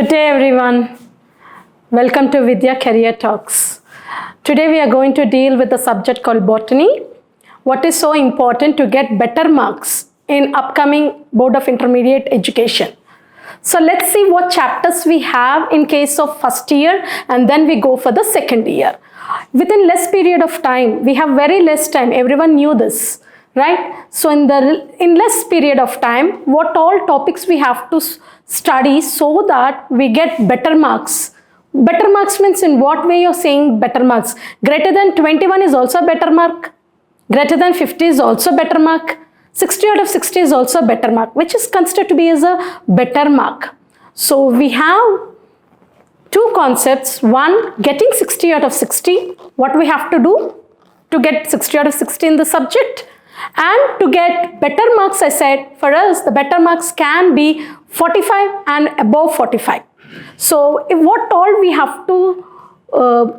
Good day everyone. Welcome to Vidya Career Talks. Today we are going to deal with the subject called botany. What is so important to get better marks in upcoming Board of Intermediate Education. So let's see what chapters we have in case of first year and then we go for the second year. Within less period of time, we have very less time, everyone knew this, right? So in less period of time, what all topics we have to study so that we get better marks. Better marks means in what way you're saying better marks? Greater than 21 is also a better mark. Greater than 50 is also better mark. 60 out of 60 is also a better mark, which is considered to be as a better mark. So we have two concepts. One, getting 60 out of 60. What we have to do to get 60 out of 60 in the subject. And to get better marks, I said, for us, the better marks can be 45 and above 45. So what all we have to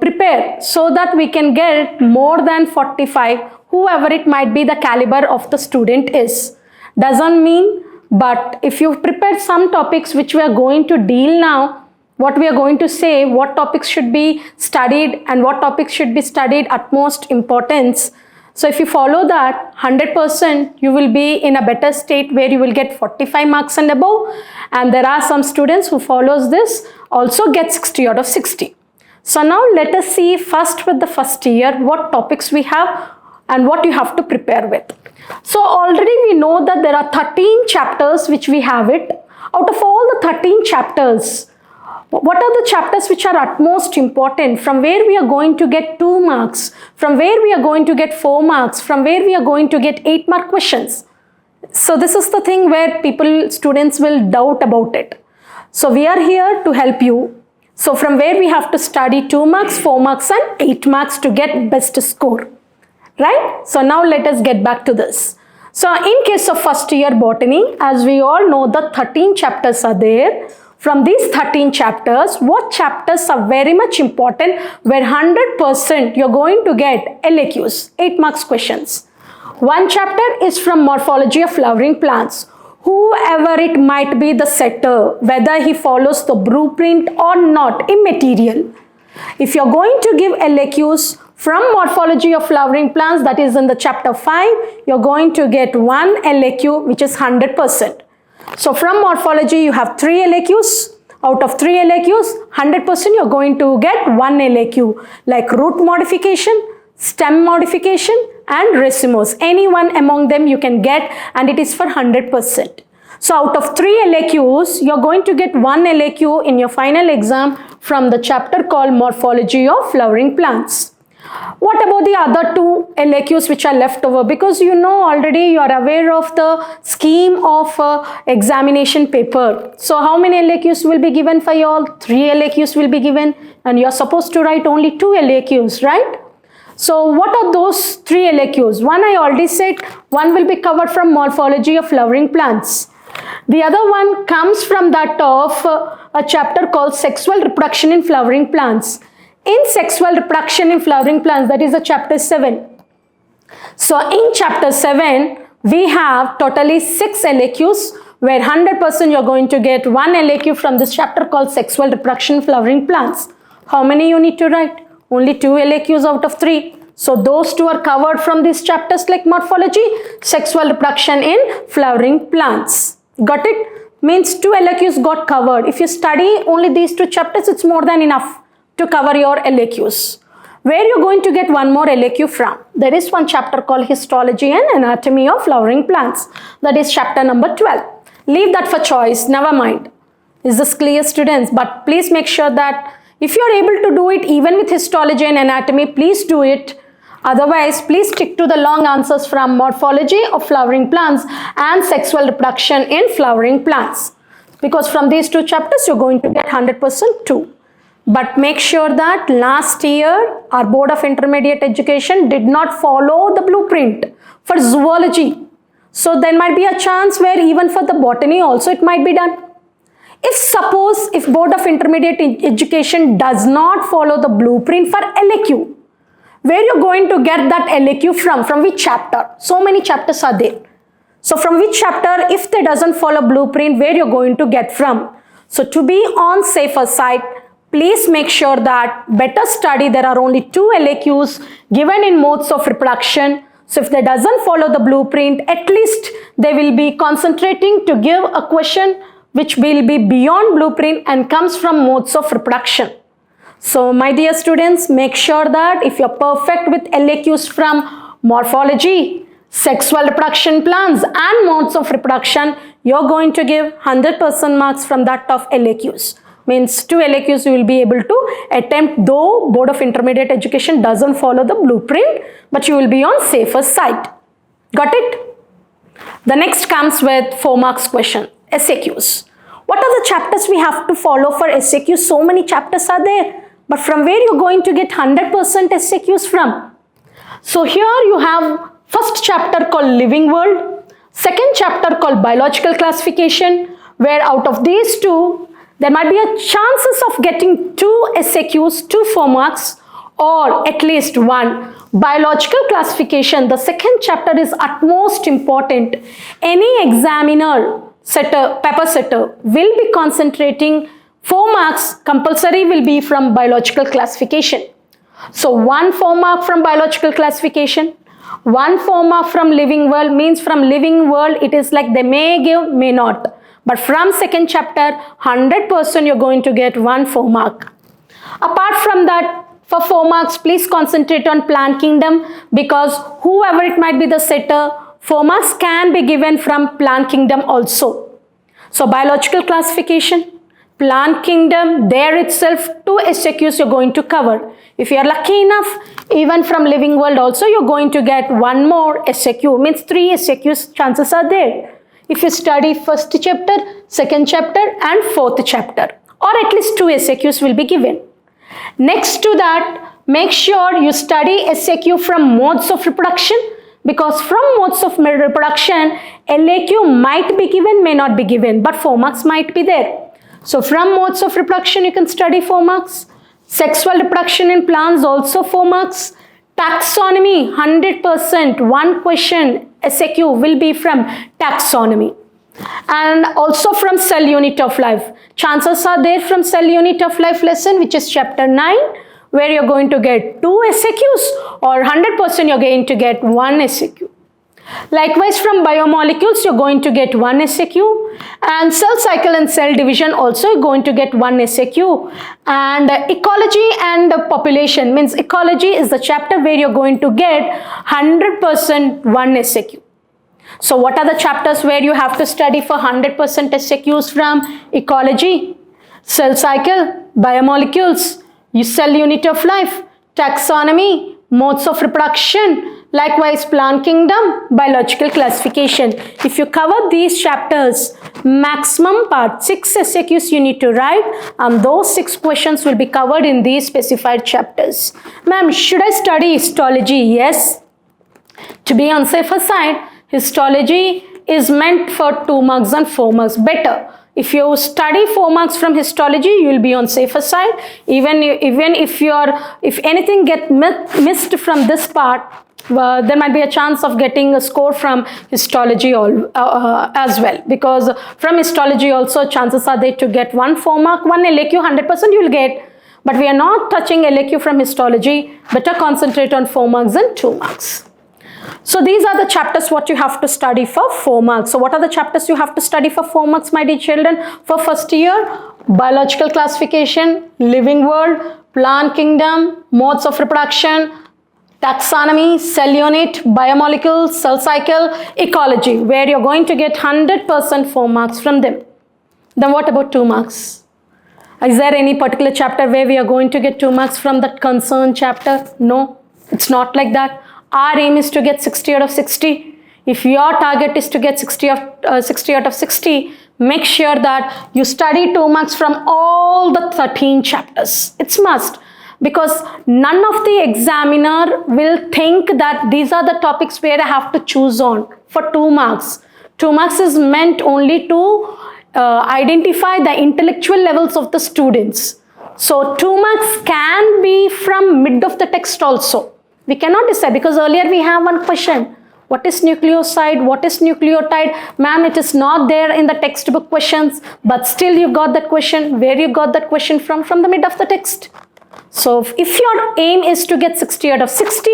prepare so that we can get more than 45, whoever it might be the caliber of the student is. Doesn't mean, but if you prepare some topics which we are going to deal now, what we are going to say, what topics should be studied and what topics should be studied at most importance. So if you follow that, 100% you will be in a better state where you will get 45 marks and above. And there are some students who follows this also get 60 out of 60. So now let us see first with the first year what topics we have and what you have to prepare with. So already we know that there are 13 chapters which we have it. Out of all the 13 chapters, what are the chapters which are at most important, from where we are going to get 2 marks, from where we are going to get 4 marks, from where we are going to get 8-mark questions. So this is the thing where students will doubt about it. So we are here to help you. So from where we have to study 2 marks, 4 marks and 8 marks to get best score. Right? So now let us get back to this. So in case of first year botany, as we all know, the 13 chapters are there. From these 13 chapters, what chapters are very much important, where 100% you're going to get LAQs, 8 marks questions. One chapter is from morphology of flowering plants. Whoever it might be the setter, whether he follows the blueprint or not, immaterial. If you're going to give LAQs from morphology of flowering plants, that is in the chapter 5, you're going to get one LAQ which is 100%. So from morphology you have 3 LAQs. Out of 3 LAQs, 100% you're going to get 1 LAQ like root modification, stem modification and racemose. Any one among them you can get and it is for 100%. So out of 3 LAQs, you're going to get 1 LAQ in your final exam from the chapter called Morphology of Flowering Plants. What about the other 2 LAQs which are left over? Because you know already you are aware of the scheme of examination paper. So how many LAQs will be given for you all? 3 LAQs will be given and you are supposed to write only 2 LAQs, right? So what are those 3 LAQs? One I already said, one will be covered from morphology of flowering plants. The other one comes from that of a chapter called sexual reproduction in flowering plants. In sexual reproduction in flowering plants, that is the chapter 7. So in chapter 7, we have totally 6 LAQs where 100% you're going to get 1 LAQ from this chapter called sexual reproduction in flowering plants. How many you need to write? Only 2 LAQs out of 3. So those 2 are covered from these chapters like morphology, sexual reproduction in flowering plants. Got it? Means 2 LAQs got covered. If you study only these 2 chapters, it's more than enough to cover your LAQs. Where you're going to get 1 more LAQ from? There is one chapter called Histology and Anatomy of Flowering Plants. That is chapter number 12. Leave that for choice, never mind. Is this clear, students? But please make sure that if you're able to do it even with Histology and Anatomy, please do it. Otherwise, please stick to the long answers from Morphology of Flowering Plants and Sexual Reproduction in Flowering Plants. Because from these 2 chapters, you're going to get 100% too. But make sure that last year, our Board of Intermediate Education did not follow the blueprint for zoology. So there might be a chance where even for the botany also it might be done. If Board of Intermediate Education does not follow the blueprint for LAQ, where you're going to get that LAQ from which chapter? So many chapters are there. So from which chapter, if they doesn't follow blueprint, where you're going to get from? So to be on safer side, please make sure that better study. There are only 2 LAQs given in modes of reproduction. So if they doesn't follow the blueprint, at least they will be concentrating to give a question which will be beyond blueprint and comes from modes of reproduction. So my dear students, make sure that if you're perfect with LAQs from morphology, sexual reproduction plans and modes of reproduction, you're going to give 100% marks from that of LAQs. Means 2 LAQs you will be able to attempt, though Board of Intermediate Education doesn't follow the blueprint, but you will be on safer side. Got it? The next comes with 4 marks question, SAQs. What are the chapters we have to follow for SAQs? So many chapters are there, but from where you're going to get 100% SAQs from? So here you have first chapter called Living World, second chapter called Biological Classification, where out of these 2, there might be a chances of getting 2 SAQs, 2 4 marks, or at least 1. Biological classification, the second chapter is utmost important. Any examiner, paper setter will be concentrating 4 marks, compulsory will be from biological classification. So 1 4 mark from biological classification, 1 4 mark from Living World. Means from Living World it is like they may give, may not. But from second chapter, 100% you're going to get 1 4 mark. Apart from that, for 4 marks, please concentrate on plant kingdom, because whoever it might be the setter, 4 marks can be given from plant kingdom also. So biological classification, plant kingdom, there itself 2 SAQs you're going to cover. If you are lucky enough, even from Living World also you're going to get 1 more SAQ. Means 3 SAQs chances are there. If you study first chapter, second chapter and fourth chapter, or at least 2 SAQs will be given. Next to that, make sure you study SAQ from modes of reproduction, because from modes of reproduction, LAQ might be given, may not be given, but 4 marks might be there. So from modes of reproduction, you can study 4 marks. Sexual reproduction in plants also 4 marks. Taxonomy, 100%, 1 question SAQ will be from taxonomy. And also from cell unit of life. Chances are there from cell unit of life lesson, which is chapter 9, where you're going to get 2 SAQs, or 100% you're going to get 1 SAQ. Likewise, from biomolecules, you're going to get 1 SAQ, and cell cycle and cell division also you're going to get 1 SAQ. And ecology and population, means ecology is the chapter where you're going to get 100% 1 SAQ. So what are the chapters where you have to study for 100% SAQs from? Ecology, cell cycle, biomolecules, cell unit of life, taxonomy, modes of reproduction, likewise plant kingdom, biological classification. If you cover these chapters, maximum part 6 SAQs you need to write, and those 6 questions will be covered in these specified chapters. Ma'am, should I study histology? Yes. To be on safer side, histology is meant for 2 marks and 4 marks. Better. If you study 4 marks from histology, you will be on safer side. Even if anything get missed from this part, there might be a chance of getting a score from histology as well, because from histology also chances are there to get 1 4 mark, 1 LAQ, 100% you will get. But we are not touching LAQ from histology. Better concentrate on 4 marks and 2 marks. So these are the chapters what you have to study for 4 marks. So what are the chapters you have to study for 4 marks, my dear children? For first year, biological classification, living world, plant kingdom, modes of reproduction, taxonomy, cell unit, biomolecules, cell cycle, ecology, where you're going to get 100% 4 marks from them. Then what about 2 marks? Is there any particular chapter where we are going to get 2 marks from that concerned chapter? No, it's not like that. Our aim is to get 60 out of 60. If your target is to get 60 out of 60, make sure that you study 2 marks from all the 13 chapters. It's must, because none of the examiner will think that these are the topics where I have to choose on for 2 marks. 2 marks is meant only to identify the intellectual levels of the students. So 2 marks can be from mid of the text also. We cannot decide, because earlier we have one question. What is nucleoside? What is nucleotide? Ma'am, it is not there in the textbook questions, but still you got that question. Where you got that question from? From the mid of the text. So if your aim is to get 60 out of 60,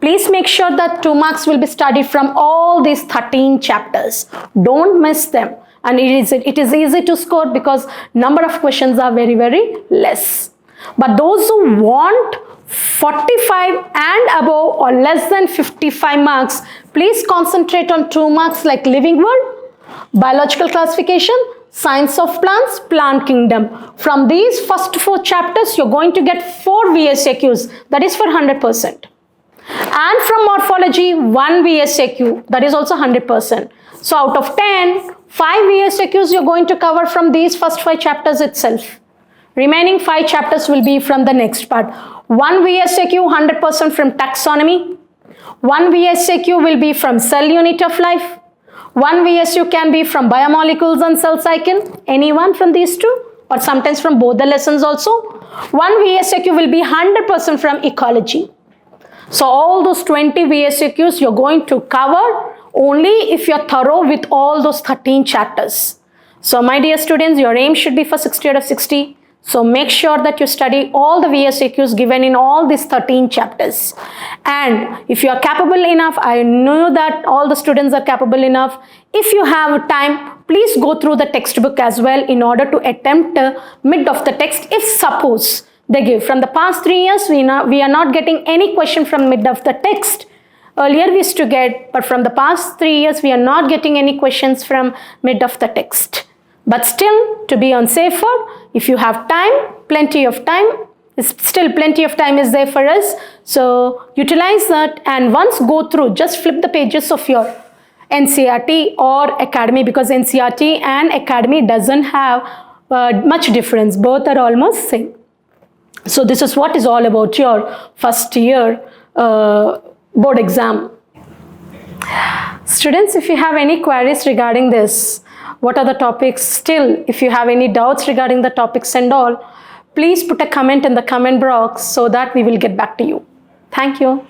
please make sure that 2 marks will be studied from all these 13 chapters. Don't miss them. And it is easy to score because number of questions are very, very less. But those who want 45 and above or less than 55 marks, please concentrate on 2 marks like living world, biological classification, science of plants, plant kingdom. From these first 4 chapters, you're going to get 4 VSAQs, that is for 100%. And from morphology, 1 VSAQ, that is also 100%. So out of 10, 5 VSAQs you're going to cover from these first 5 chapters itself. Remaining 5 chapters will be from the next part. 1 VSAQ 100% from taxonomy. 1 VSAQ will be from cell unit of life. 1 VSU can be from biomolecules and cell cycle. Anyone from these 2? Or sometimes from both the lessons also. 1 VSAQ will be 100% from ecology. So all those 20 VSAQs you're going to cover only if you're thorough with all those 13 chapters. So my dear students, your aim should be for 60 out of 60. So make sure that you study all the VSAQs given in all these 13 chapters. And if you are capable enough, I know that all the students are capable enough. If you have time, please go through the textbook as well in order to attempt mid of the text. If suppose they give from the past 3 years, we are not getting any question from mid of the text. Earlier we used to get, but from the past 3 years, we are not getting any questions from mid of the text. But still, to be on safer, if you have time, plenty of time, still plenty of time is there for us. So utilize that and once go through, just flip the pages of your NCERT or Academy, because NCERT and Academy doesn't have much difference. Both are almost same. So this is what is all about your first year board exam. Students, if you have any queries regarding this, what are the topics still, if you have any doubts regarding the topics and all, please put a comment in the comment box so that we will get back to you. Thank you.